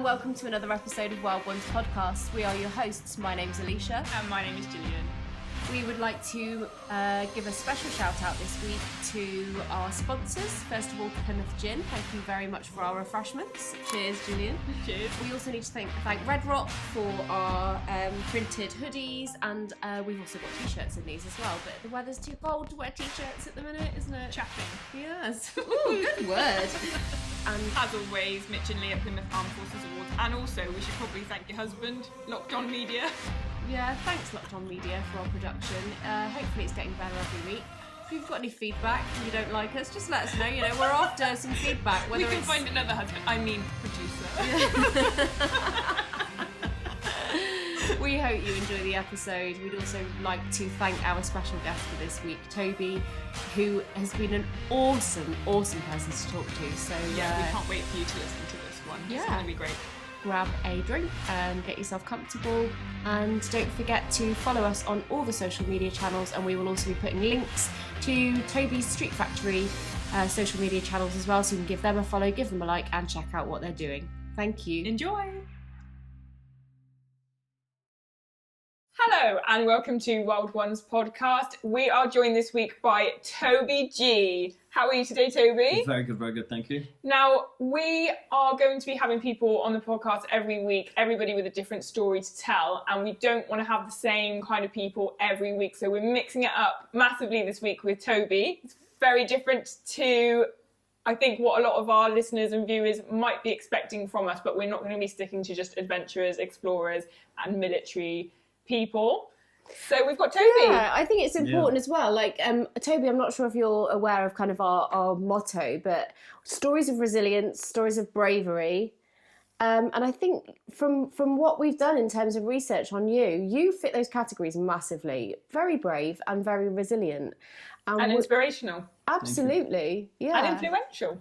and welcome to another episode of Wild Ones podcast. We are your hosts. My name's Alicia. And my name is Gillian. We would like to give a special shout out this week to our sponsors. First of all, Plymouth Gin. Thank you very much for our refreshments. Cheers, Gillian. Cheers. We also need to thank Red Rock for our printed hoodies, and we've also got t-shirts in these as well. But the weather's too cold to wear t-shirts at the minute, isn't it? Chapping. Yes. Ooh, good word. And as always, Mitch and Lee at Plymouth Armed Forces Awards. And also, we should probably thank your husband, Locked On Media. Yeah, thanks Locked On Media for our production. Hopefully it's getting better every week. If you've got any feedback and you don't like us, just let us know. You know, we're after some feedback. We can find another husband. I mean, producer. We hope you enjoy the episode. We'd also like to thank our special guest for this week, Toby, who has been an awesome person to talk to. So yeah, we can't wait for you to listen to this one. Yeah. It's going to be great. Grab a drink and get yourself comfortable, and don't forget to follow us on all the social media channels, and we will also be putting links to Toby's Street Factory social media channels as well, so you can give them a follow, give them a like, and check out what they're doing. Thank you. Enjoy! Hello and welcome to Wild Ones podcast. We are joined this week by Toby G. How are you today, Toby? Very good, thank you. Now, we are going to be having people on the podcast every week, everybody with a different story to tell, and we don't want to have the same kind of people every week, so we're mixing it up massively this week with Toby. It's very different to, I think, what a lot of our listeners and viewers might be expecting from us, but we're not going to be sticking to just adventurers, explorers, and military people. So we've got Toby. Yeah, I think it's important as well. Like, Toby, I'm not sure if you're aware of kind of our motto, but stories of resilience, stories of bravery. And I think from what we've done in terms of research on you, you fit those categories massically. Very brave and very resilient. And inspirational. Absolutely. Yeah. And influential.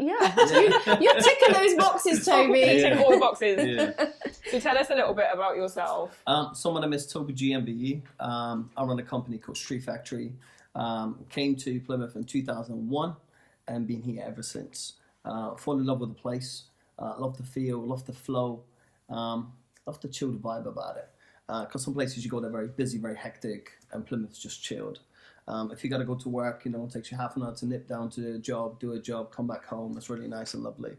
Yeah. You're ticking those boxes, Toby. Tick all the boxes. Yeah. So tell us a little bit about yourself. So my name is Toby G, MBE. I run a company called Street Factory. Came to Plymouth in 2001 and been here ever since. Fall in love with the place. Love the feel, love the flow. Love the chilled vibe about it. Because some places you go, they're very busy, very hectic, and Plymouth's just chilled. If you got to go to work, it takes you half an hour to nip down to a job, do a job, come back home. It's really nice and lovely.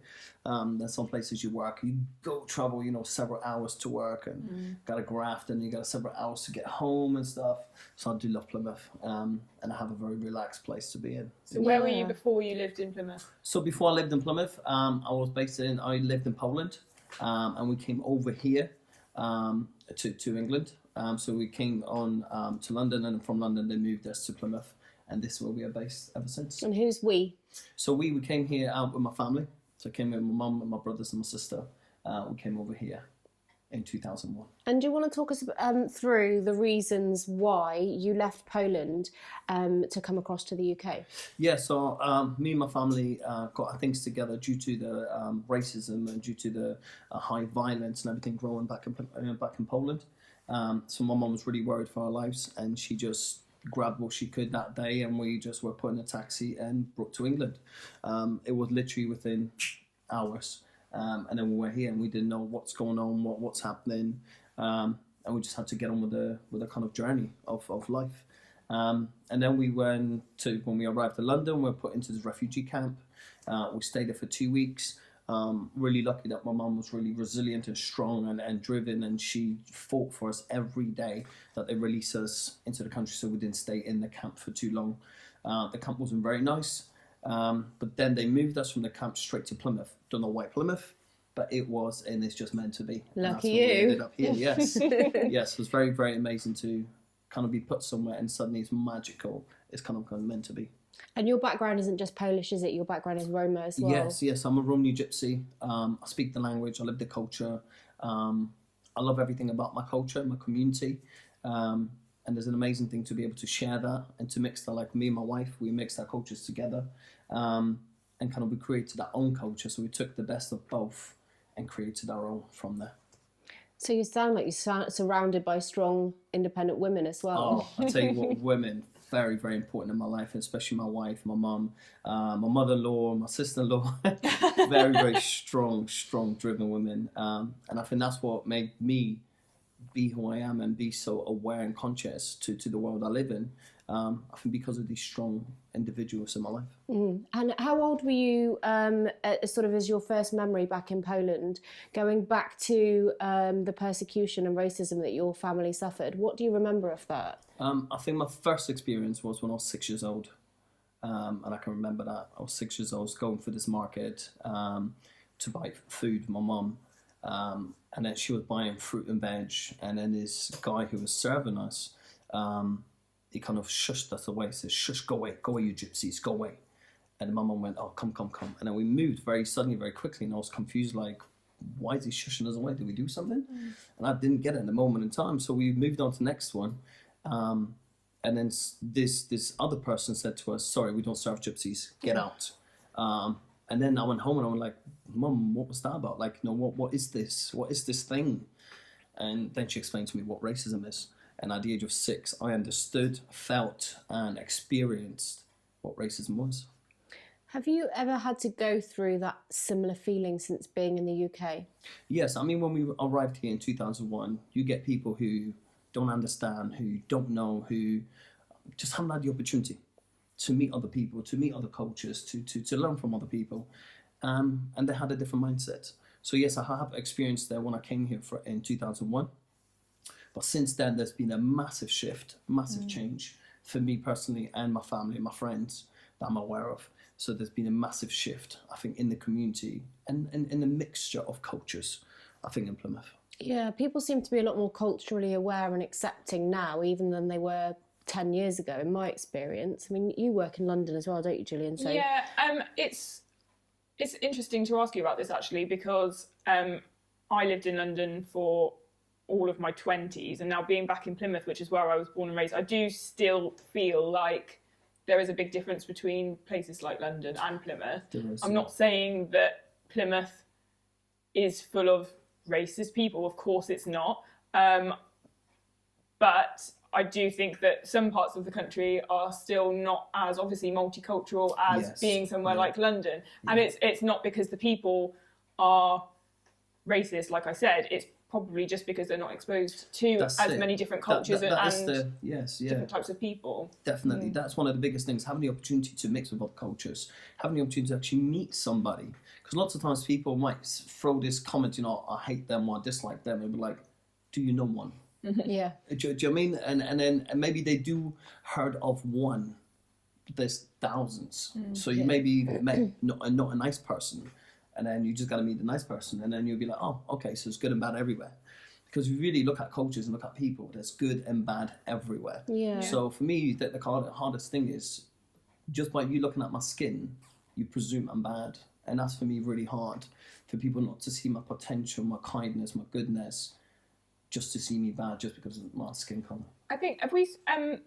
There's some places you work, you go travel, several hours to work and got to graft, and you got several hours to get home and stuff. So I do love Plymouth, and I have a very relaxed place to be in. So where were you before you lived in Plymouth? So before I lived in Plymouth, I lived in Poland, and we came over here to England. So we came on to London, and from London they moved us to Plymouth, and this is where we are based ever since. And who's we? So we came here out with my family. So I came with my mum and my brothers and my sister. We came over here in 2001. And do you want to talk us through the reasons why you left Poland to come across to the UK? Yeah, so me and my family got things together due to the racism and due to the high violence and everything growing back in Poland. So my mum was really worried for our lives, and she just grabbed what she could that day, and we just were put in a taxi and brought to England. It was literally within hours, and then we were here, and we didn't know what's going on, what's happening, and we just had to get on with the kind of journey of life. And then when we arrived in London, we were put into this refugee camp. We stayed there for 2 weeks. Really lucky that my mum was really resilient and strong and driven, and she fought for us every day that they release us into the country, so we didn't stay in the camp for too long. The camp wasn't very nice, but then they moved us from the camp straight to Plymouth. Don't know why Plymouth, but it was, and it's just meant to be. Lucky you. We ended up here. Yes. Yes, it was very, very amazing to kind of be put somewhere, and suddenly it's magical. It's kind of meant to be. And your background isn't just Polish, is it? Your background is Roma as well. Yes. I'm a Romany Gypsy. I speak the language. I live the culture. I love everything about my culture, my community. And there's an amazing thing to be able to share that and to mix that. Like me and my wife, we mixed our cultures together, and kind of we created our own culture. So we took the best of both and created our own from there. So you sound like you're surrounded by strong, independent women as well. Oh, I tell you what, women, very, very important in my life, especially my wife, my mum, my mother-in-law, my sister-in-law. Very, very strong, driven women. And I think that's what made me be who I am and be so aware and conscious to the world I live in. I think because of these strong individuals in my life. And how old were you, sort of as your first memory back in Poland, going back to the persecution and racism that your family suffered? What do you remember of that? I think my first experience was when I was 6 years old. And I can remember that. I was 6 years old, going through this market to buy food with my mum. And then she was buying fruit and veg. And then this guy who was serving us, he kind of shushed us away. He said, "Shush, go away, you gypsies, go away." And my mum went, "Oh, come." And then we moved very suddenly, very quickly. And I was confused, like, why is he shushing us away? Did we do something? And I didn't get it in the moment in time. So we moved on to the next one. And then this other person said to us, "Sorry, we don't serve gypsies. Get out." And then I went home and I was like, "Mum, what was that about? Like, what is this? What is this thing?" And then she explained to me what racism is. And at the age of 6, I understood, felt, and experienced what racism was. Have you ever had to go through that similar feeling since being in the UK? Yes, I mean, when we arrived here in 2001, you get people who don't understand, who don't know, who just haven't had the opportunity to meet other people, to meet other cultures, to learn from other people. And they had a different mindset. So yes, I have experienced that when I came here in 2001. But since then, there's been a massive shift, massive change for me personally and my family and my friends that I'm aware of. So there's been a massive shift, I think, in the community and in the mixture of cultures, I think, in Plymouth. Yeah, people seem to be a lot more culturally aware and accepting now, even than they were 10 years ago, in my experience. I mean, you work in London as well, don't you, Gillian? So... Yeah, it's interesting to ask you about this, actually, because I lived in London for all of my 20s, and now being back in Plymouth, which is where I was born and raised, I do still feel like there is a big difference between places like London and Plymouth. I'm not saying that Plymouth is full of racist people, of course it's not, but I do think that some parts of the country are still not as obviously multicultural as being somewhere like London. And it's not because the people are racist, like I said, it's probably just because they're not exposed to many different cultures and different types of people. Definitely. That's one of the biggest things, having the opportunity to mix with other cultures, having the opportunity to actually meet somebody. Because lots of times people might throw this comment, I hate them or I dislike them, and be like, do you know one? Yeah. Do you know what I mean? And maybe they do heard of one, but there's thousands. So you maybe met not a nice person, and then you just got to meet the nice person, and then you'll be like, oh, okay, so it's good and bad everywhere. Because if you really look at cultures and look at people, there's good and bad everywhere. Yeah. So for me, the hardest thing is, just by you looking at my skin, you presume I'm bad. And that's for me really hard, for people not to see my potential, my kindness, my goodness, just to see me bad just because of my skin colour. I think, have we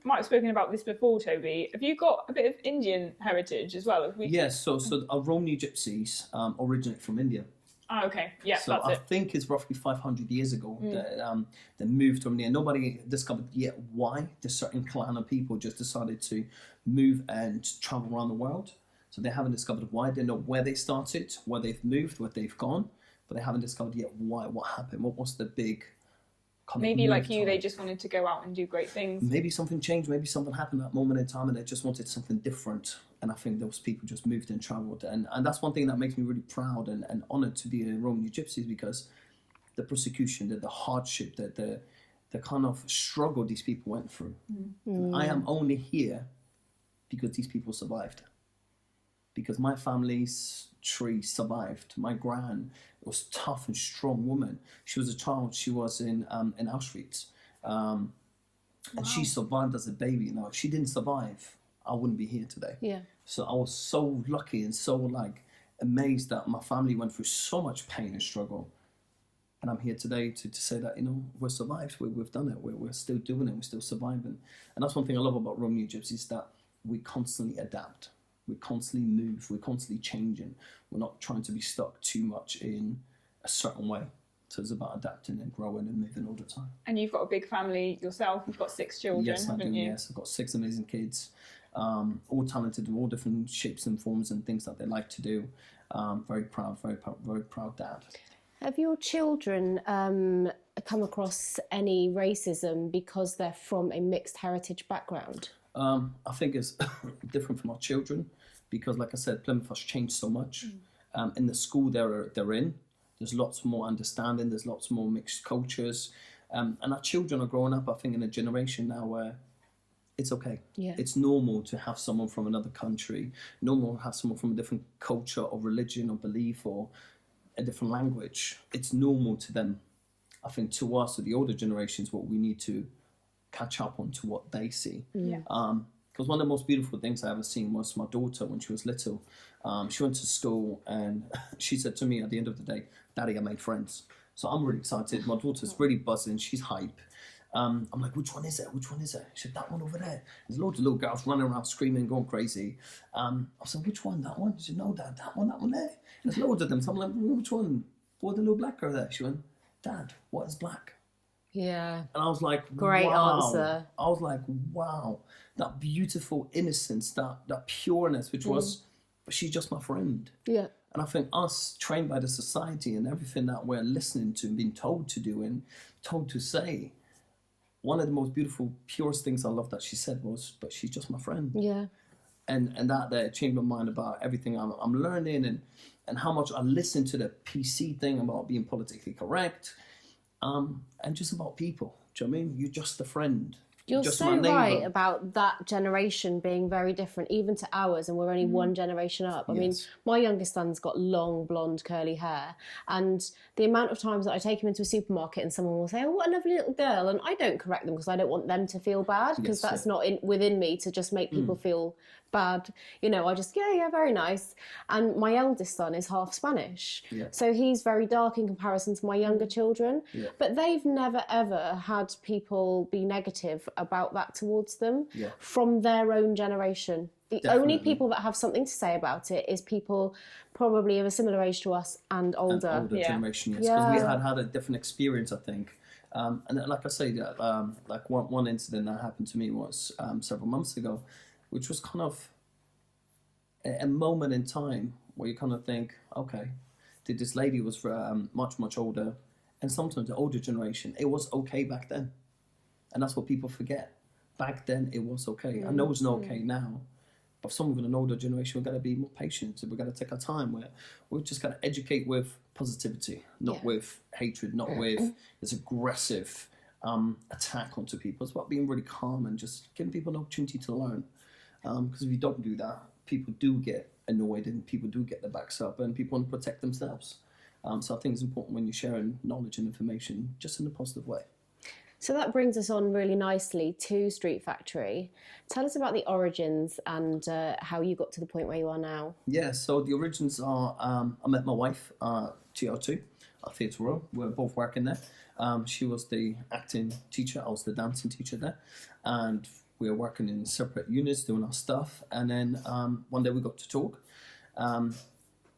might have spoken about this before, Toby? Have you got a bit of Indian heritage as well? Yes, so our Romany Gypsies originate from India. Oh, okay. Yeah, so that's I think it's roughly 500 years ago that they moved from there. Nobody discovered yet why this certain clan of people just decided to move and travel around the world. So they haven't discovered why. They know where they started, where they've moved, where they've gone, but they haven't discovered yet why, what happened, what was the big... Maybe like you, they just wanted to go out and do great things. Maybe something changed, maybe something happened at that moment in time and they just wanted something different. And I think those people just moved and travelled. And that's one thing that makes me really proud and honoured to be a Romany Gypsies, because the persecution, the hardship, the kind of struggle these people went through. I am only here because these people survived. Because my family's tree survived. My gran was a tough and strong woman. She was a child. She was in Auschwitz, and she survived as a baby. Now, if she didn't survive, I wouldn't be here today. Yeah. So I was so lucky and so amazed that my family went through so much pain and struggle, and I'm here today to say that we've survived. We've done it. We're still doing it. We're still surviving. And that's one thing I love about Romany Gypsies, that we constantly adapt. We constantly move, we're constantly changing. We're not trying to be stuck too much in a certain way. So it's about adapting and growing and moving all the time. And you've got a big family yourself. You've got 6 children, Yes, I haven't do. you? Yes, I've got 6 amazing kids, all talented in all different shapes and forms and things that they like to do. Very proud dad. Have your children come across any racism because they're from a mixed heritage background? I think it's different from our children because, like I said, Plymouth has changed so much. In the school they're in, there's lots more understanding, there's lots more mixed cultures. And our children are growing up, I think, in a generation now where it's okay. Yeah. It's normal to have someone from another country, normal to have someone from a different culture or religion or belief or a different language. It's normal to them. I think to us, to the older generations, what we need to catch up on to what they see. Yeah. Because one of the most beautiful things I ever seen was my daughter when she was little. She went to school and she said to me at the end of the day, "Daddy, I made friends." So I'm really excited. My daughter's really buzzing. She's hype. I'm like, "Which one is it? Which one is it?" She said, "That one over there." There's loads of little girls running around screaming, going crazy. I said, "Which one? That one?" She said, "No, Dad, that one there." There's loads of them. So I'm like, "Which one? What, the little black girl there?" She went, "Dad, what is black?" Yeah. And I was like, Great wow. answer. I was like, wow, that beautiful innocence, that pureness, which was, she's just my friend. Yeah. And I think us, trained by the society and everything that we're listening to and being told to do and told to say, one of the most beautiful, purest things I love that she said was, "But she's just my friend." Yeah. And that there changed my mind about everything I'm learning and how much I listen to the PC thing about being politically correct. And just about people. Do you know what I mean? You're just a friend. You're just so my neighbour. right about that generation being very different, even to ours, and we're only one generation up. I mean, Yes. my youngest son's got long, blonde, curly hair, and the amount of times that I take him into a supermarket and someone will say, "Oh, what a lovely little girl," and I don't correct them because I don't want them to feel bad, because Yes, that's yeah. not within me to just make people feel bad. You know, I just, yeah, very nice. And my eldest son is half Spanish, Yeah. so he's very dark in comparison to my younger children. Yeah. But they've never ever had people be negative about that towards them Yeah. from their own generation. The only Definitely. people that have something to say about it is people probably of a similar age to us and older. An older Yeah. generation, yes. Because we Yeah. had a different experience, I think. And like I say, like one incident that happened to me was several months ago, which was kind of a moment in time where you kind of think, okay, this lady was much, much older. And sometimes the older generation, it was okay back then. And that's what people forget. Back then, it was okay. I know it's not okay now. But someone with an older generation, we've got to be more patient. We've got to take our time. We've just got to educate with positivity, not with hatred, not with this aggressive attack onto people. It's about being really calm and just giving people an opportunity to learn. Because if you don't do that, people do get annoyed and people do get their backs up and people want to protect themselves. So I think it's important when you're sharing knowledge and information just in a positive way. So that brings us on really nicely to Street Factory. Tell us about the origins and how you got to the point where you are now. Yeah, so the origins are, I met my wife, TR2, at Theatre Royal. We were both working there. She was the acting teacher, I was the dancing teacher there. And we were working in separate units, doing our stuff. And then one day we got to talk.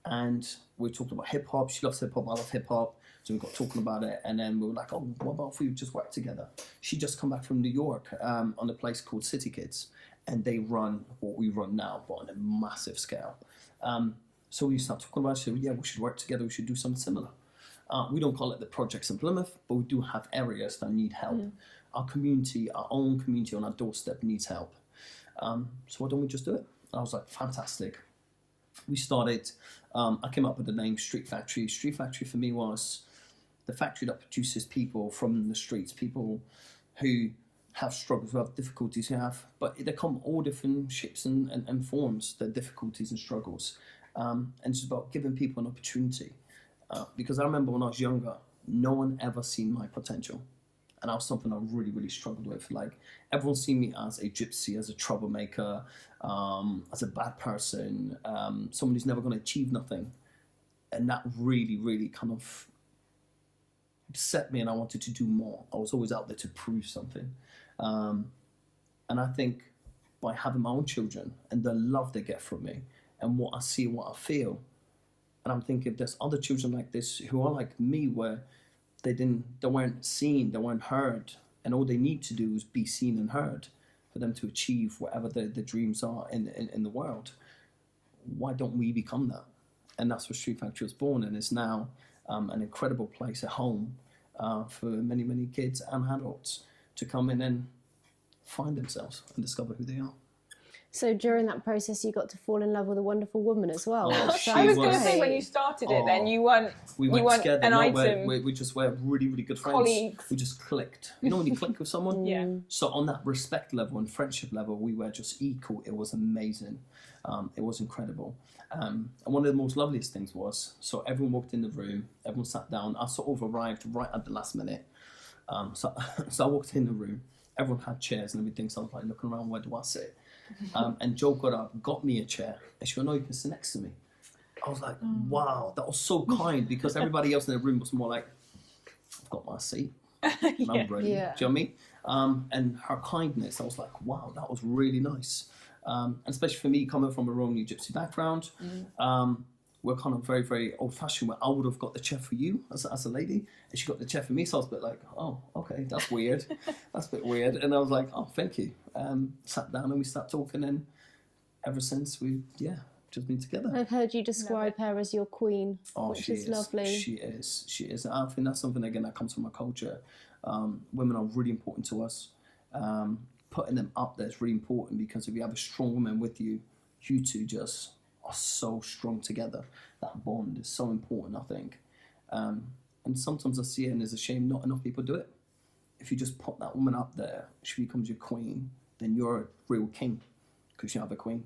And we talked about hip-hop. She loves hip-hop, I love hip-hop. So we got talking about it, and then we were like, "Oh, what about if we just work together?" She just come back from New York on a place called City Kids, and they run what we run now, but on a massive scale. So we started talking about it. She said, "Yeah, we should work together. We should do something similar." We don't call it the projects in Plymouth, but we do have areas that need help. Our community, our own community on our doorstep needs help. So why don't we just do it? I was like, fantastic. We started, I came up with the name Street Factory. Street Factory for me was the factory that produces people from the streets, people who have struggles, who have difficulties, but they come all different shapes and forms, their difficulties and struggles. And it's about giving people an opportunity. Because I remember when I was younger, no one ever seen my potential. And that was something I really, really struggled with. Like, everyone seen me as a gypsy, as a troublemaker, as a bad person, someone who's never going to achieve nothing. And that really, really kind of upset me, and I wanted to do more. I was always out there to prove something. And I think by having my own children and the love they get from me and what I see and what I feel, and I'm thinking there's other children like this who are like me, where they weren't seen, they weren't heard, and all they need to do is be seen and heard for them to achieve whatever the dreams are in the world. Why don't we become that? And that's where Street Factory was born, and it's now an incredible place, a home for many, many kids and adults to come in and find themselves and discover who they are. So during that process, you got to fall in love with a wonderful woman as well. I was going to say, when you started it, then you weren't together. an item. We just were really, really good friends. Colleagues. We just clicked. You know when you click with someone? Yeah. So on that respect level and friendship level, we were just equal. It was amazing. It was incredible. And one of the most loveliest things was, so everyone walked in the room, everyone sat down. I sort of arrived right at the last minute. So I walked in the room. Everyone had chairs and everything. So I was like looking around, where do I sit? And Jo got up, got me a chair, and she went, "No, you can sit next to me." I was like, wow, that was so kind, because everybody else in the room was more like, I've got my seat, and I'm ready. Yeah. Do you know what I mean? And her kindness, I was like, wow, that was really nice. And especially for me, coming from a Romany Gypsy background, we're kind of very, very old-fashioned, where I would have got the chair for you as a lady, and she got the chair for me, so I was a bit like, oh, okay, that's weird. That's a bit weird. And I was like, oh, thank you. Sat down and we started talking, and ever since we, just been together. I've heard you describe her as your queen, Oh, which she is lovely. She is. And I think that's something, again, that comes from our culture. Women are really important to us. Putting them up there is really important, because if you have a strong woman with you, you two just are so strong together. That bond is so important, I think. And sometimes I see it and it's a shame not enough people do it. If you just put that woman up there, she becomes your queen, then you're a real king, because you have a queen.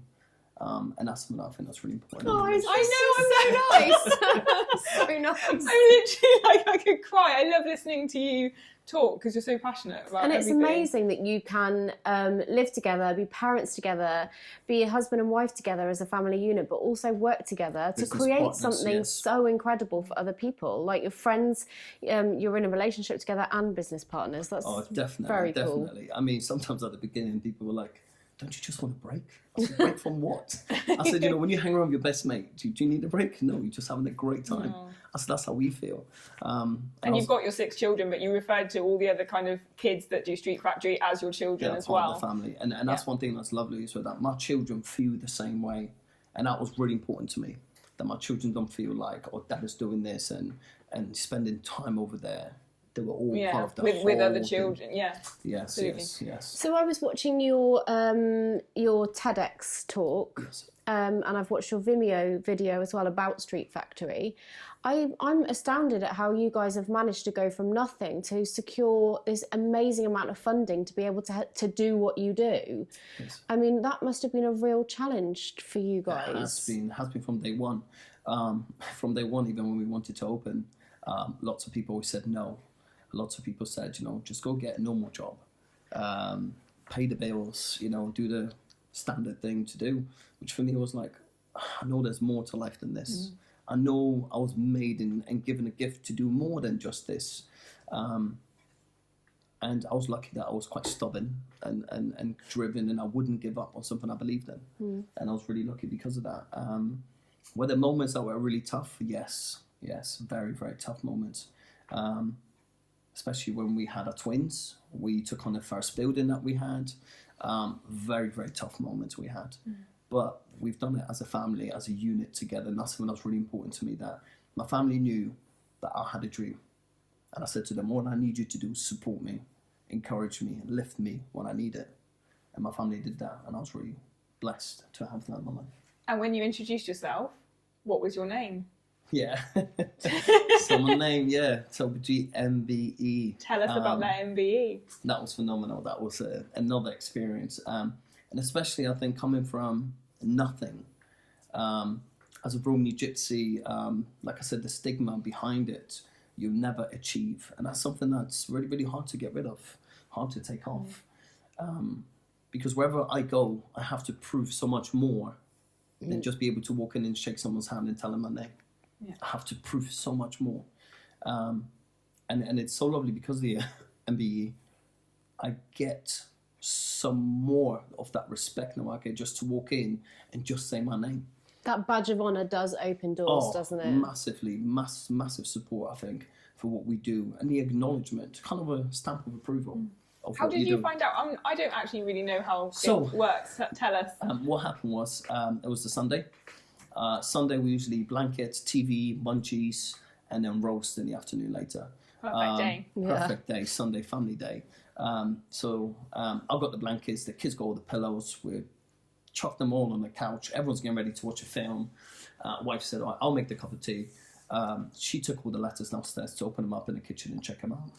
And that's something I think that's really important. Oh, I know, I'm so nice. So nice. I'm literally like, I could cry. I love listening to you talk, because you're so passionate about And it's everything. amazing that you can live together, be parents together, be a husband and wife together as a family unit, but also work together to Business create partners, something yes. so incredible for other people. Like your friends, you're in a relationship together, and business partners. That's very cool. Definitely. I mean, sometimes at the beginning, people were like, don't you just want a break? I said, break from what? I said, when you hang around with your best mate, do you need a break? No, you're just having a great time. I said, that's how we feel. And you've got your 6 children, but you referred to all the other kind of kids that do Street Factory as your children as well. Part of the family. And that's one thing that's lovely, is that my children feel the same way. And that was really important to me, that my children don't feel like, oh, dad is doing this and spending time over there. They were all part of the with other thing. children, Yes. So I was watching your TEDx talk, Yes. and I've watched your Vimeo video as well about Street Factory. I'm astounded at how you guys have managed to go from nothing to secure this amazing amount of funding to be able to do what you do. Yes. I mean, that must have been a real challenge for you guys. It has been from day one. From day one, even when we wanted to open, lots of people always said no. Lots of people said, just go get a normal job, pay the bills, do the standard thing to do, which for me was like, I know there's more to life than this. I know I was made and given a gift to do more than just this. And I was lucky that I was quite stubborn and driven, and I wouldn't give up on something I believed in. And I was really lucky because of that. Were there moments that were really tough? Yes, very, very tough moments. Especially when we had our twins. We took on the first building that we had. Very, very tough moments we had. But we've done it as a family, as a unit together, and that's something that's really important to me, that my family knew that I had a dream. And I said to them, what I need you to do is support me, encourage me, and lift me when I need it. And my family did that, and I was really blessed to have that in my life. And when you introduced yourself, what was your name? Yeah. So my name, Toby, MBE. Tell us about that MBE. That was phenomenal. That was another experience. And especially, I think, coming from nothing, as a Romany Gypsy, like I said, the stigma behind it, you never achieve. And that's something that's really, really hard to get rid of, hard to take off. Because wherever I go, I have to prove so much more than just be able to walk in and shake someone's hand and tell them my name. I have to prove so much more. And it's so lovely because of the MBE, I get some more of that respect now. I get just to walk in and just say my name. That badge of honour does open doors, doesn't it? Massively, massive support, I think, for what we do, and the acknowledgement, kind of a stamp of approval. Of How what did you do. find out? I don't actually really know how So, it works. Tell us. What happened was, it was the Sunday. Sunday we usually eat blankets, TV, munchies, and then roast in the afternoon later. Perfect day. Perfect day, Sunday family day. So I've got the blankets, the kids got all the pillows, we chucked them all on the couch, everyone's getting ready to watch a film. Wife said, all right, I'll make the cup of tea. She took all the letters downstairs to open them up in the kitchen and check them out.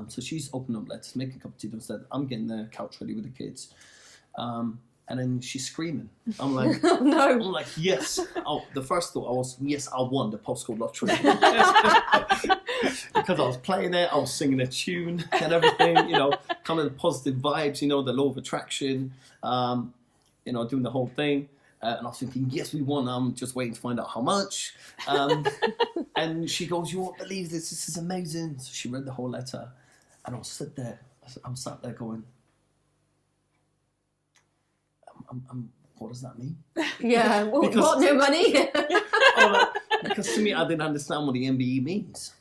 So she's opened up letters, making a cup of tea downstairs. I'm getting the couch ready with the kids. And then she's screaming. I'm like, Oh, no. I'm like, yes. Oh, the first thought I was, yes, I won the postcode lottery. Because I was playing it, I was singing a tune and everything, kind of the positive vibes, the law of attraction, doing the whole thing. And I was thinking, yes, we won. I'm just waiting to find out how much. And she goes, you won't believe this. This is amazing. So she read the whole letter. And I was sat there going, what does that mean? Yeah, what, no money? Because to me, I didn't understand what the MBE means.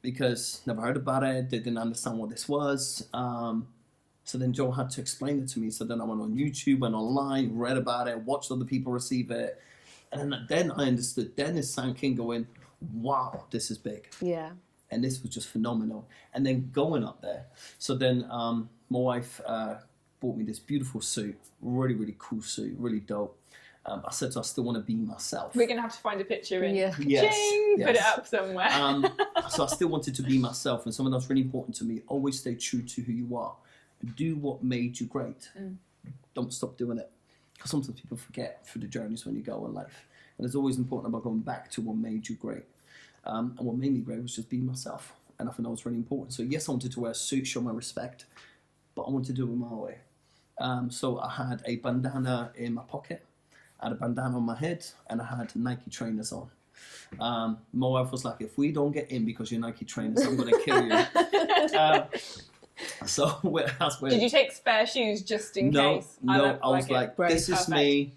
Because never heard about it, they didn't understand what this was. So then Joe had to explain it to me. So then I went on YouTube, went online, read about it, watched other people receive it. And then I understood. Then it sank in going, wow, this is big. Yeah. And this was just phenomenal. And then going up there. So then my wife bought me this beautiful suit, really, really cool suit, really dope. I said to her, I still want to be myself. We're going to have to find a picture and Yes. put it up somewhere. So I still wanted to be myself, and something that's really important to me, always stay true to who you are. Do what made you great. Don't stop doing it. Because sometimes people forget through the journeys when you go in life. And it's always important about going back to what made you great. And what made me great was just being myself. And I think that was really important. So yes, I wanted to wear a suit, show my respect, but I wanted to do it my way. So I had a bandana in my pocket, I had a bandana on my head, and I had Nike trainers on. My wife was like, if we don't get in because you're Nike trainers, I'm going to kill you. So that's where... Did you take spare shoes just in case? No, I was like, this is Perfect. me.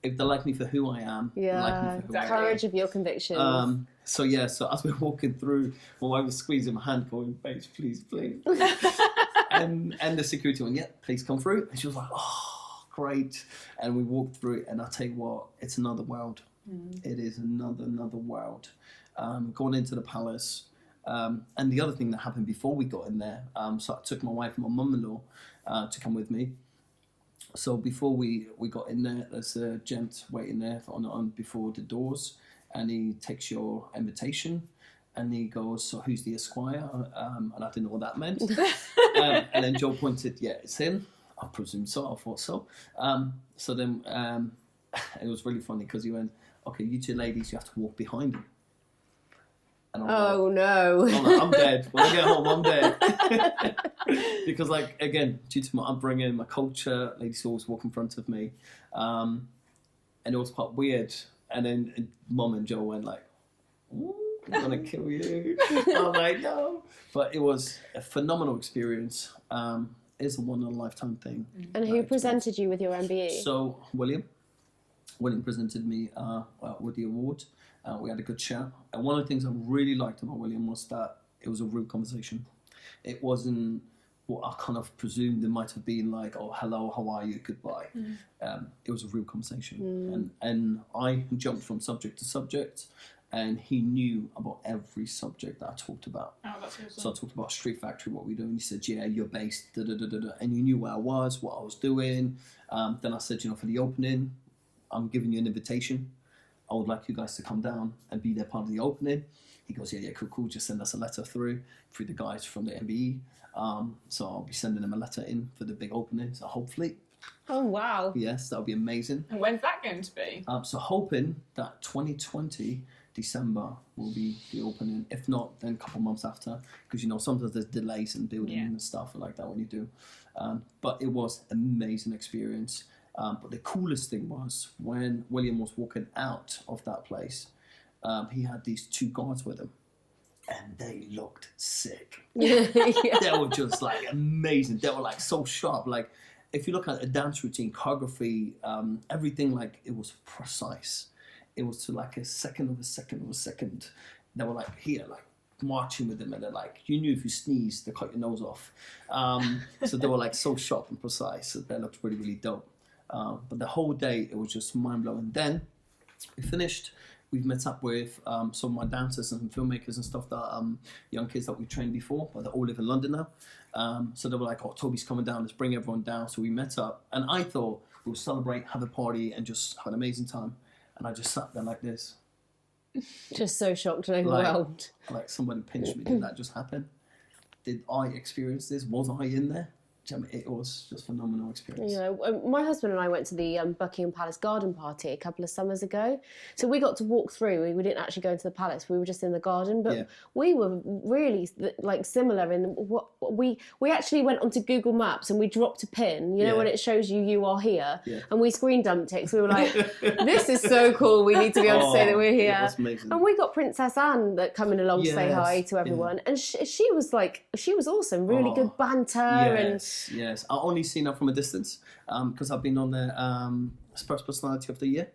If they like me for who I am, they like me Yeah, for who the I am. courage of your convictions. So as we're walking through, my wife was squeezing my hand, going, "Babes, please." and the security went, "Yeah, please come through." And she was like, "Oh, great!" And we walked through it, and I tell you what, it's another world. It is another world. Going into the palace, and the other thing that happened before we got in there. So I took my wife and my mum-in-law to come with me. So before we got in there, there's a gent waiting there on before the doors, and he takes your invitation, and he goes, "So who's the esquire?" And I didn't know what that meant. And then Joe pointed, "Yeah, it's him." I presume so. I thought so. So then it was really funny because he went, "Okay, you two ladies, you have to walk behind him." And Oh no. I'm dead. When I get home, I'm dead. Because, like, again, due to my upbringing, my culture, ladies always walk in front of me. And it was quite weird. And then Mum and Joe went like, "Ooh, I'm going to kill you." I'm like, no. But it was a phenomenal experience. It's a one-in-a-lifetime thing. And who presented you with your MBE? So, William presented me with the award. We had a good chat. And one of the things I really liked about William was that it was a real conversation. It wasn't what I kind of presumed it might have been like, "Oh, hello, how are you, goodbye." It was a real conversation. And I jumped from subject to subject, and he knew about every subject that I talked about. Oh, that's awesome. So I talked about Street Factory, what we do, and he said, "Yeah, you're based, da da da da da," and you knew where I was, what I was doing. Then I said, for the opening, I'm giving you an invitation. I would like you guys to come down and be there part of the opening. He goes, yeah, cool. Just send us a letter through the guys from the MBE. So I'll be sending them a letter in for the big opening. So hopefully, Oh wow. yes, that'll be amazing. And when's that going to be? So hoping that 2020 December will be the opening. If not, then a couple months after, because sometimes there's delays in building and stuff like that when you do. But it was an amazing experience. But the coolest thing was when William was walking out of that place, he had these two guards with him, and they looked sick. Yeah. They were just like amazing. They were like so sharp. Like if you look at a dance routine, choreography, everything, like it was precise. It was to like a second of a second of a second. They were like here, like marching with them, and they're like, you knew if you sneezed, they cut your nose off. So they were like so sharp and precise. They looked really, really dope. But the whole day, it was just mind blowing. Then we finished. We've met up with some of my dancers and filmmakers and stuff that young kids that we've trained before, but they all live in London now. So they were like, oh, Toby's coming down, let's bring everyone down. So we met up, and I thought we'll celebrate, have a party, and just have an amazing time. And I just sat there like this. Just so shocked and overwhelmed. Like somebody pinched me. Did that just happen? Did I experience this? Was I in there? It was just a phenomenal experience. You know, my husband and I went to the Buckingham Palace garden party a couple of summers ago. So we got to walk through. We didn't actually go into the palace. We were just in the garden. But we were really like similar in what we actually went onto Google Maps and we dropped a pin. You know, when it shows you are here, and we screen dumped it because we were like, "This is so cool. We need to be able to say that we're here." That's amazing. And we got Princess Anne that coming along to say hi to everyone, and she was awesome. Really good banter and. Yes, I only seen her from a distance because I've been on the Spurs Personality of the Year,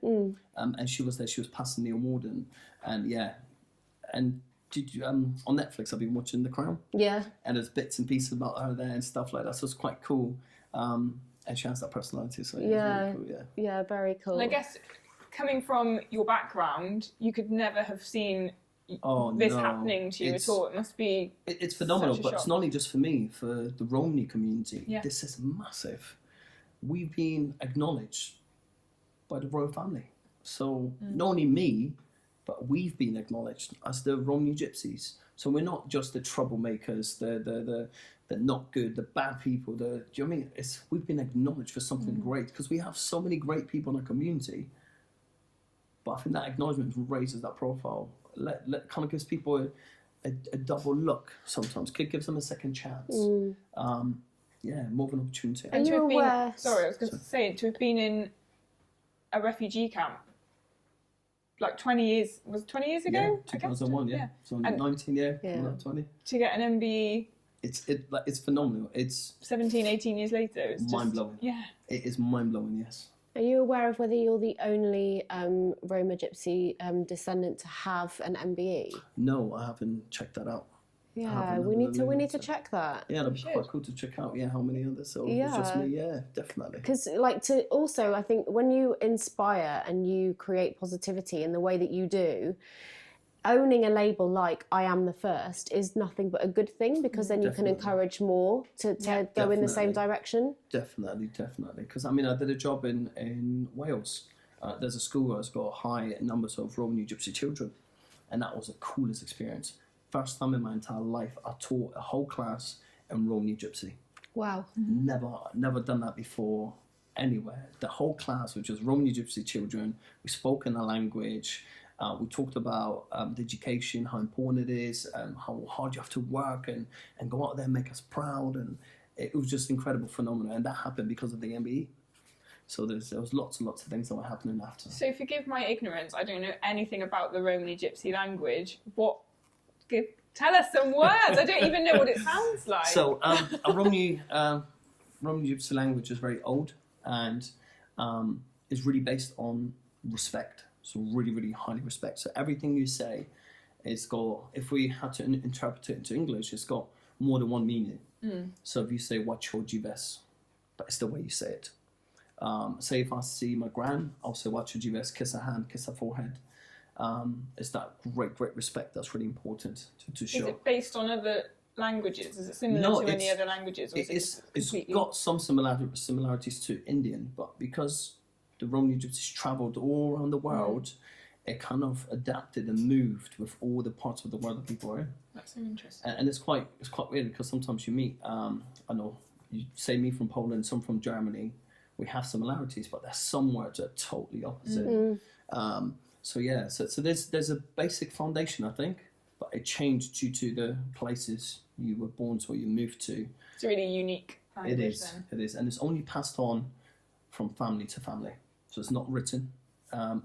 and she was there. She was passing Neil Morden, and did you, on Netflix I've been watching The Crown. Yeah, and there's bits and pieces about her there and stuff like that. So it's quite cool, and she has that personality. So it's really cool. Yeah, very cool. And I guess coming from your background, you could never have seen. Happening to you at all. It must be it's phenomenal, but it's not only just for me, for the Romani community. This is massive. We've been acknowledged by the royal family, so not only me, but we've been acknowledged as the Romany Gypsies. So we're not just the troublemakers, the not good, the bad people. Do you know what I mean? We've been acknowledged for something great, because we have so many great people in our community. But I think that acknowledgement raises that profile. Kind of gives people a double look sometimes. Gives them a second chance. More of an opportunity. And I was going to say, to have been in a refugee camp like 20 years, was it 20 years ago? 2001, So 19, 20. To get an MBE. It's phenomenal. It's 17, 18 years later. It's mind-blowing. Yeah. It is mind-blowing, yes. Are you aware of whether you're the only Roma Gypsy descendant to have an MBE? No, I haven't checked that out. Yeah, we need to check that. Yeah, that'd be quite cool to check out. Yeah, how many others? So it's just me. Yeah, definitely. Because I think when you inspire and you create positivity in the way that you do, owning a label like I Am the First is nothing but a good thing, because then you can encourage more to go in the same direction. Definitely. Because I did a job in Wales. There's a school that's got high numbers of Romany Gypsy children, and that was the coolest experience. First time in my entire life I taught a whole class in Romany Gypsy. Wow. Never done that before anywhere. The whole class was just Romany Gypsy children. We spoke in the language. We talked about the education, how important it is, how hard you have to work and go out there and make us proud. And it was just incredible, phenomenal. And that happened because of the MBE. So there was lots and lots of things that were happening after. So forgive my ignorance. I don't know anything about the Romany Gypsy language. Tell us some words. I don't even know what it sounds like. So a Romany Gypsy language is very old and is really based on respect. So really, really highly respect. So everything you say is if we had to interpret it into English, it's got more than one meaning. So if you say Wacho, but it's the way you say it. Say if I see my gran, I'll say Wacho, kiss her hand, kiss her forehead. It's that great respect that's really important to show. Is it based on other languages? Is it similar to any other languages? Or it's got some similarities to Indian, but because the Romany Gypsies travelled all around the world, it kind of adapted and moved with all the parts of the world that people are in. That's so interesting. And it's quite weird, because sometimes you meet, I know, you say me from Poland, some from Germany, we have similarities, but there's some words that are totally opposite. So there's a basic foundation, I think, but it changed due to the places you were born to or you moved to. It's a really unique language. It is, and it's only passed on from family to family. So it's not written,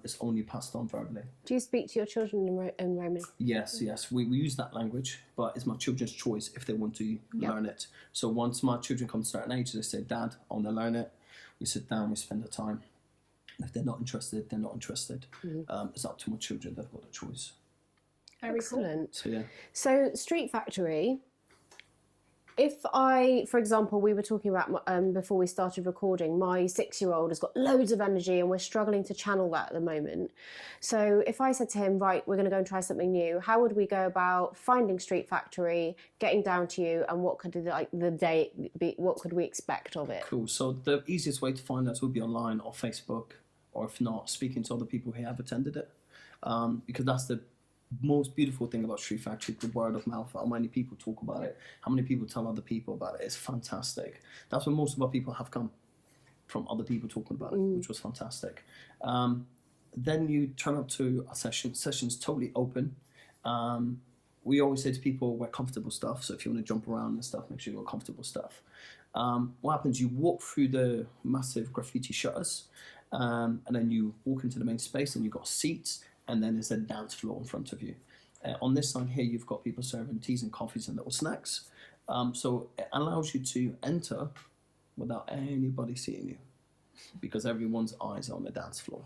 it's only passed on verbally. Do you speak to your children in Romani? Yes. We use that language, but it's my children's choice if they want to learn it. So once my children come to a certain age, they say, Dad, I want to learn it. We sit down, we spend the time. If they're not interested, they're not interested. It's up to my children, they've got a choice. Very Excellent. So yeah. So Street Factory, if for example, we were talking about before we started recording, my 6-year-old has got loads of energy and we're struggling to channel that at the moment. So if I said to him, right, we're going to go and try something new, how would we go about finding Street Factory, getting down to you, and what could the day be? What could we expect of it? Cool. So the easiest way to find us would be online or Facebook, or if not, speaking to other people who have attended it, because that's the most beautiful thing about Street Factory, the word of mouth. How many people talk about it, how many people tell other people about it. It's fantastic. That's where most of our people have come from, other people talking about it, which was fantastic. Then you turn up to a session's totally open. We always say to people, wear comfortable stuff, so if you want to jump around and stuff, make sure you got comfortable stuff. What happens, you walk through the massive graffiti shutters, and then you walk into the main space and you've got seats, and then there's a dance floor in front of you. On this side here, you've got people serving teas and coffees and little snacks. So it allows you to enter without anybody seeing you, because everyone's eyes are on the dance floor.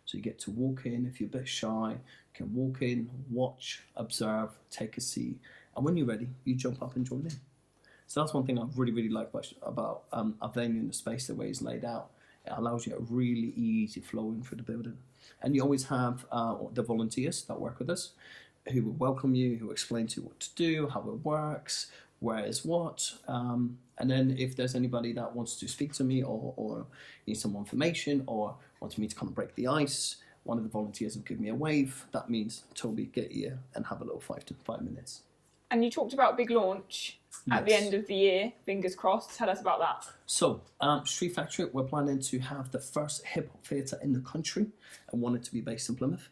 So you get to walk in. If you're a bit shy, you can walk in, watch, observe, take a seat. And when you're ready, you jump up and join in. So that's one thing I really, really like about a venue and the space, the way it's laid out. It allows you a really easy flow in through the building. And you always have the volunteers that work with us, who will welcome you, who will explain to you what to do, how it works, where is what. And then if there's anybody that wants to speak to me or needs some more information or wants me to kind of break the ice, one of the volunteers will give me a wave. That means, Toby, get here and have a little 5 minutes. And you talked about a big launch at the end of the year, fingers crossed. Tell us about that. So, Street Factory, we're planning to have the first hip-hop theatre in the country and want it to be based in Plymouth.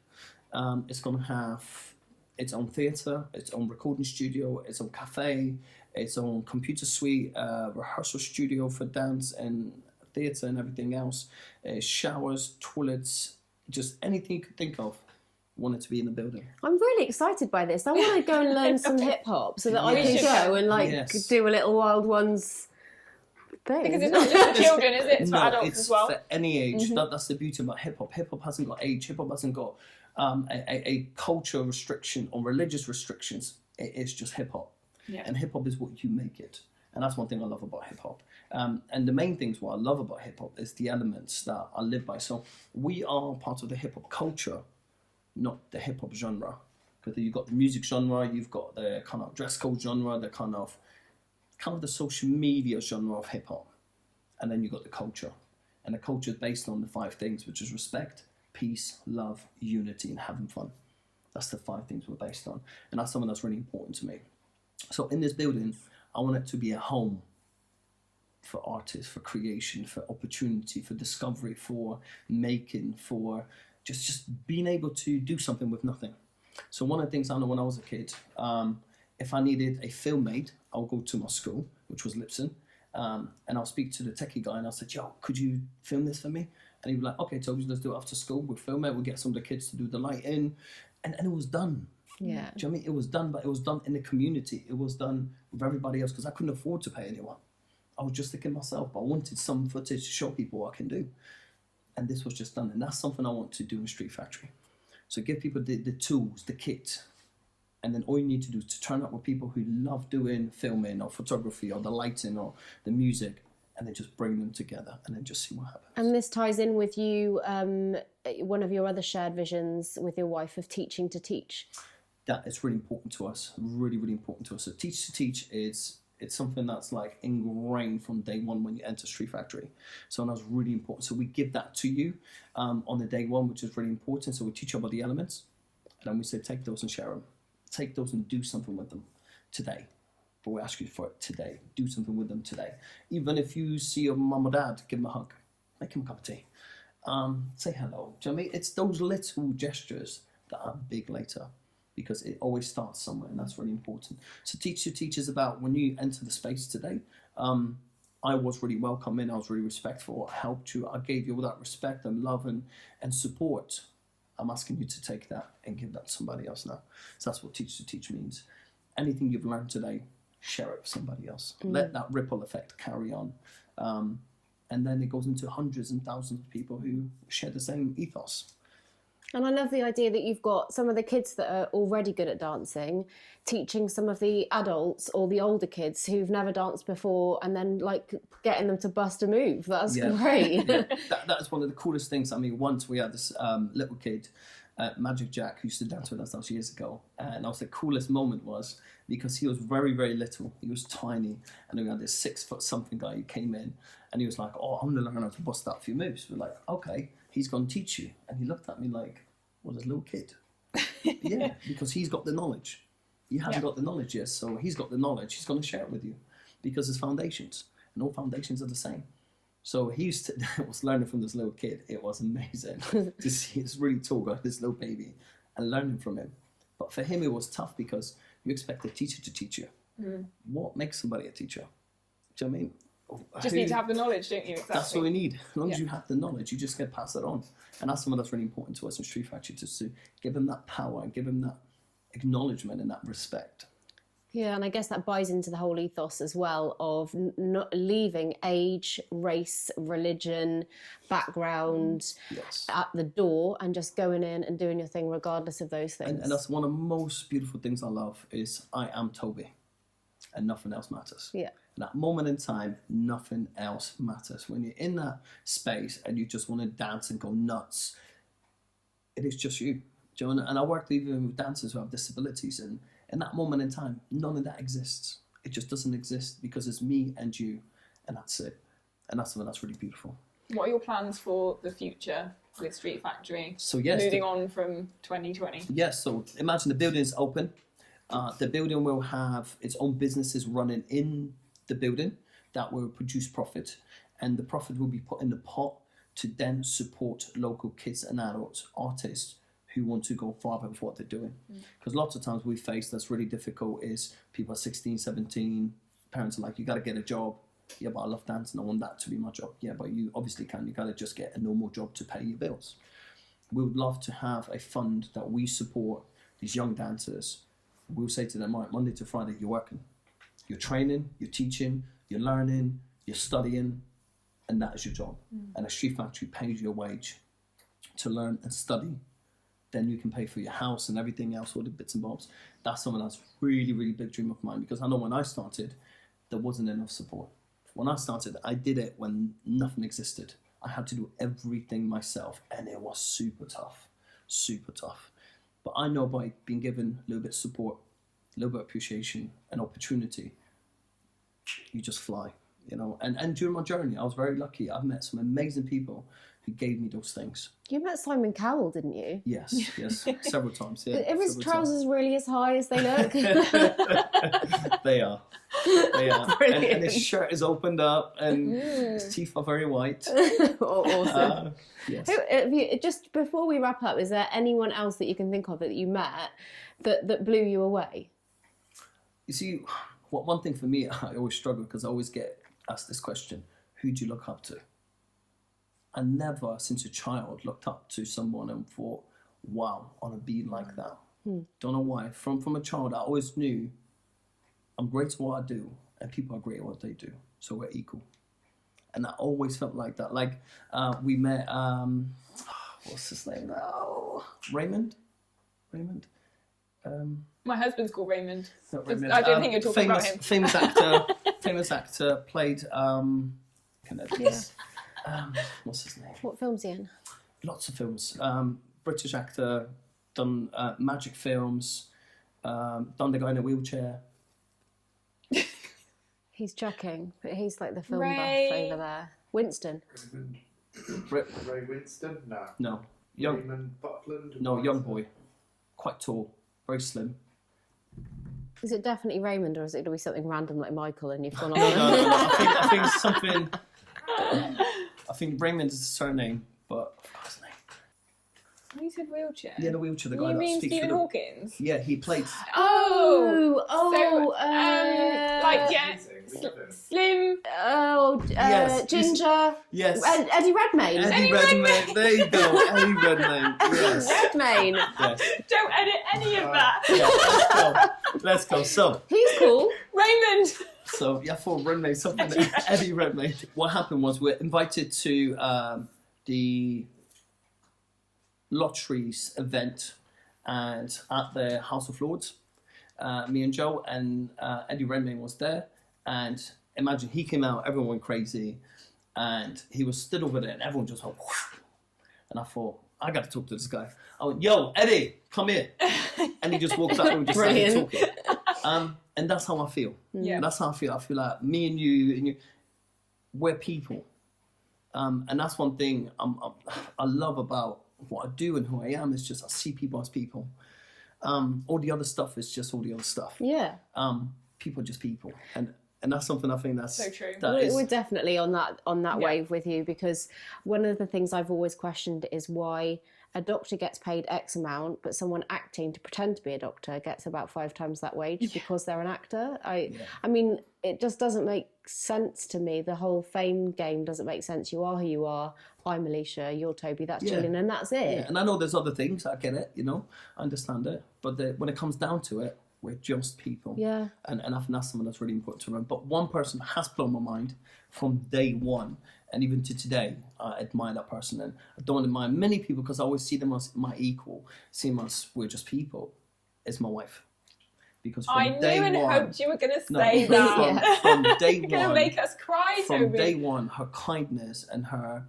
It's going to have its own theatre, its own recording studio, its own cafe, its own computer suite, rehearsal studio for dance and theatre and everything else, showers, toilets, just anything you could think of. Want it to be in the building. I'm really excited by this. I want to go and learn some hip hop so that I can go and do a little Wild Ones thing. Because it's not just for children, is it? It's for adults as well. For any age. That's the beauty about hip hop. Hip hop hasn't got age. Hip hop hasn't got a culture restriction or religious restrictions. It is just hip hop. Yeah. And hip hop is what you make it. And that's one thing I love about hip hop. And the main things what I love about hip hop is the elements that I live by. So we are part of the hip hop culture, not the hip hop genre, because you've got the music genre, you've got the kind of dress code genre, the kind of the social media genre of hip hop, and then you've got the culture, and the culture is based on the 5 things, which is respect, peace, love, unity, and having fun. That's the 5 things we're based on, and that's something that's really important to me. So in this building, I want it to be a home for artists, for creation, for opportunity, for discovery, for making, for just being able to do something with nothing. So one of the things I know when I was a kid, if I needed a film made, I'll go to my school, which was Lipson, and I'll speak to the techie guy and I'll say, yo, could you film this for me? And he'd be like, okay, Toby, let's do it after school. We'll film it, we'll get some of the kids to do the lighting, and it was done. Yeah. Do you know what I mean? It was done, but it was done in the community. It was done with everybody else because I couldn't afford to pay anyone. I was just thinking myself, but I wanted some footage to show people what I can do. And this was just done. And that's something I want to do in Street Factory. So give people the tools, the kit. And then all you need to do is to turn up with people who love doing filming or photography or the lighting or the music, and then just bring them together and then just see what happens. And this ties in with you, one of your other shared visions with your wife of teaching to teach. That is really important to us, really, really important to us. So teach to teach it's something that's like ingrained from day one when you enter Street Factory. So that's really important. So we give that to you on the day one, which is really important. So we teach you about the elements, and then we say, take those and share them. Take those and do something with them today. But we ask you for it today. Do something with them today. Even if you see your mum or dad, give them a hug. Make them a cup of tea. Say hello. Do you know what I mean? It's those little gestures that are big later, because it always starts somewhere, and that's really important. So teach your teachers about when you enter the space today. I was really welcoming, I was really respectful, I helped you, I gave you all that respect and love and support. I'm asking you to take that and give that to somebody else now. So that's what teach to teach means. Anything you've learned today, share it with somebody else. Let that ripple effect carry on. And then it goes into hundreds and thousands of people who share the same ethos. And I love the idea that you've got some of the kids that are already good at dancing, teaching some of the adults or the older kids who've never danced before, and then like getting them to bust a move. That's great. Yeah. That's one of the coolest things. I mean, once we had this little kid, Magic Jack, who used to dance with us years ago, and that was the coolest moment was because he was very, very little. He was tiny, and we had this 6 foot something guy who came in, and he was like, "Oh, I'm going to learn how to bust that few moves." We're like, "Okay." He's going to teach you. And he looked at me like, well, this little kid. Yeah, because he's got the knowledge. You haven't got the knowledge yet, so he's got the knowledge. He's going to share it with you because it's foundations, and all foundations are the same. So he was learning from this little kid. It was amazing to see this really tall guy, this little baby, and learning from him. But for him, it was tough because you expect a teacher to teach you. What makes somebody a teacher? Do you know what I mean? Just need to have the knowledge, don't you? Exactly. That's what we need. As long as you have the knowledge, you just get pass it on. And that's something that's really important to us in Street Factory, just to give them that power and give them that acknowledgement and that respect. Yeah, and I guess that buys into the whole ethos as well of not leaving age, race, religion, background at the door and just going in and doing your thing regardless of those things. And that's one of the most beautiful things I love is I am Toby and nothing else matters. Yeah. That moment in time, nothing else matters. When you're in that space and you just want to dance and go nuts, it is just you. Do you know? And I work even with dancers who have disabilities, and in that moment in time, none of that exists. It just doesn't exist because it's me and you, and that's it. And that's something that's really beautiful. What are your plans for the future with Street Factory? So yes, moving on from 2020. Yes, so imagine the building is open. The building will have its own businesses running in the building that will produce profit, and the profit will be put in the pot to then support local kids and adults, artists who want to go farther with what they're doing. Because lots of times we face that's really difficult is people are 16, 17, parents are like, you got to get a job. Yeah, but I love dancing, I want that to be my job. Yeah, but you obviously can't, you got to just get a normal job to pay your bills. We would love to have a fund that we support these young dancers. We'll say to them, right, Monday to Friday, you're working. You're training, you're teaching, you're learning, you're studying, and that is your job. And a Street Factory pays you a wage to learn and study. Then you can pay for your house and everything else, all the bits and bobs. That's something that's really, really big dream of mine, because I know when I started, there wasn't enough support. When I started, I did it when nothing existed. I had to do everything myself, and it was super tough, super tough. But I know by being given a little bit of support, a little bit of appreciation and opportunity, you just fly, you know. And during my journey, I was very lucky. I've met some amazing people who gave me those things. You met Simon Cowell, didn't you? Yes, several times. Yeah, Are his trousers really as high as they look? They are. And his shirt is opened up, and his teeth are very white. Awesome. Yes. Just before we wrap up, is there anyone else that you can think of that you met that blew you away? You see, one thing for me, I always struggle because I always get asked this question: who do you look up to? I never, since a child, looked up to someone and thought, wow, I want to be like that. Don't know why. From a child, I always knew I'm great at what I do, and people are great at what they do, so we're equal. And I always felt like that. Like, we met, what's his name now? Raymond? My husband's called Raymond. Not Raymond. I don't think you're talking about him. Famous actor, played, what's his name? What film's he in? Lots of films. British actor, done magic films, done the guy in a wheelchair. He's joking, but he's like the film Ray... buff over there. Winston. Ray Winston? No. Young. Raymond Butland? No, young boy. Quite tall. Very slim. Is it definitely Raymond, or is it going to be something random like Michael and you've gone on? No. I think something... I think Raymond is the surname, but I forgot his name. You said wheelchair? Yeah, the wheelchair, the guy you that mean speaks Stephen for the... Hawkins? Yeah, he played... Slim. Ginger. Yes. Eddie Redmayne. Eddie Redmayne. There you go. Eddie Redmayne. Yes. Redmayne. Yes. Don't edit any of that. Yeah, let's go. So. He's cool. Raymond. So, yeah, for Redmayne, something. Eddie Redmayne. What happened was we're invited to the lotteries event, and at the House of Lords, me and Joe and Eddie Redmayne was there, and imagine he came out, everyone went crazy, and he was stood over there, and everyone just went, whoosh, and I thought, I got to talk to this guy. I went, yo, Eddie, come here, and he just walked up and just started talking. And that's how I feel. Yeah. That's how I feel. I feel like me and you, we're people. And that's one thing I love about what I do and who I am, is just I see people as people. All the other stuff is just all the other stuff. Yeah. People are just people. And that's something I think that's so true. We're definitely on that wave with you, because one of the things I've always questioned is why a doctor gets paid X amount, but someone acting to pretend to be a doctor gets about 5 times that wage because they're an actor. I mean, it just doesn't make sense to me. The whole fame game doesn't make sense. You are who you are. I'm Alicia, you're Toby, that's Gillian, and that's it. Yeah. And I know there's other things, I get it, I understand it. But when it comes down to it, we're just people. Yeah. And I think that's something that's really important to remember. But one person has blown my mind from day one. And even to today, I admire that person. And I don't admire many people because I always see them as my equal, see them as we're just people. It's my wife. Because from I knew day and one, hoped you were going to say that. From day You're going to one, make us cry, from Toby. day one, her kindness and her,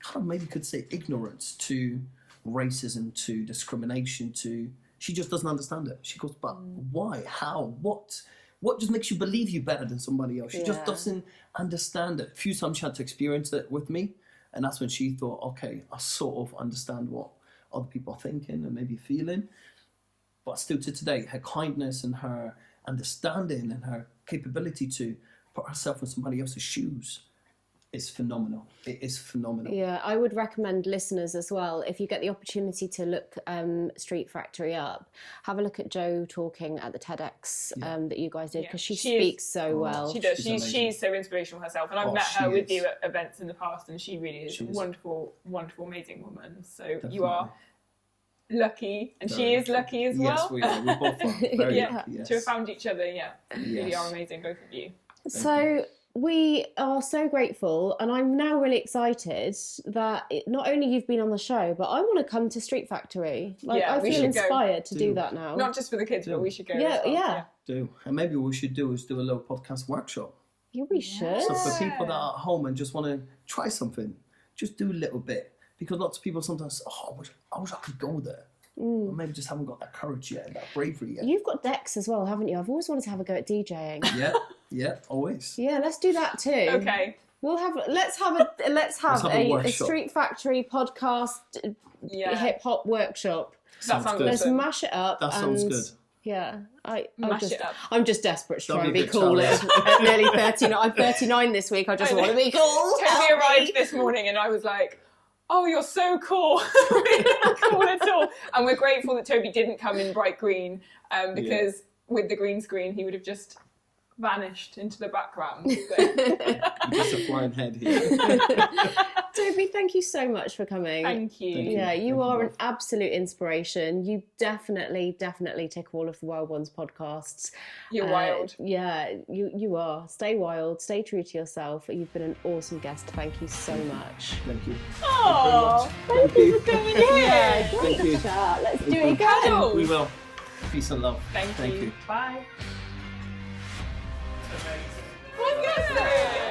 kind of maybe could say ignorance to racism, to discrimination, to, she just doesn't understand it. She goes, but why? How? What just makes you believe you're better than somebody else? She just doesn't understand it. A few times she had to experience it with me, and that's when she thought, okay, I sort of understand what other people are thinking and maybe feeling. But still to today, her kindness and her understanding and her capability to put herself in somebody else's shoes is phenomenal. It is phenomenal. Yeah, I would recommend listeners as well, if you get the opportunity to look Street Factory up, have a look at Jo talking at the TEDx that you guys did, because she speaks so well. She does. She's She's so inspirational herself, and I've met her with you at events in the past, and she really is a wonderful, wonderful, amazing woman. So Definitely. You are lucky, and she is lucky as well. Yes, we are. We're both very lucky, yes. To have found each other, really are amazing, both of you. So we are so grateful, and I'm now really excited that not only you've been on the show, but I want to come to Street Factory. I feel inspired to do that now. Not just for the kids, but we should go. Yeah, as well. yeah. Do. And maybe what we should do is do a little podcast workshop. Yeah, we should. So for people that are at home and just want to try something, just do a little bit. Because lots of people sometimes say, I wish I could go there. Or maybe just haven't got that courage yet, that bravery yet. You've got decks as well, haven't you? I've always wanted to have a go at DJing. Yeah, always. Yeah, let's do that too. Okay. Let's have a Street Factory podcast hip hop workshop. That sounds good. Let's mash it up. That sounds good. Yeah, it up. I'm just desperate to try and Don't be cool at nearly 39. I'm 39 this week. I just want to be cool. Toby arrived this morning, and I was like, "Oh, you're so cool!" Not cool at all. And we're grateful that Toby didn't come in bright green, because with the green screen, he would have just vanished into the background. Just a flying head here. Toby, thank you so much for coming. Thank you. Yeah, you are an absolute inspiration. You definitely tick all of the Wild Ones podcasts. You're wild. Yeah, you are. Stay wild, stay true to yourself. You've been an awesome guest. Thank you so much. Thank you. Oh, thank you for coming here. Yeah, great Thank you. chat. Let's do it again. Cuddles. We will. Peace and love. Thank you. you. Bye. Amazing. Wonderful.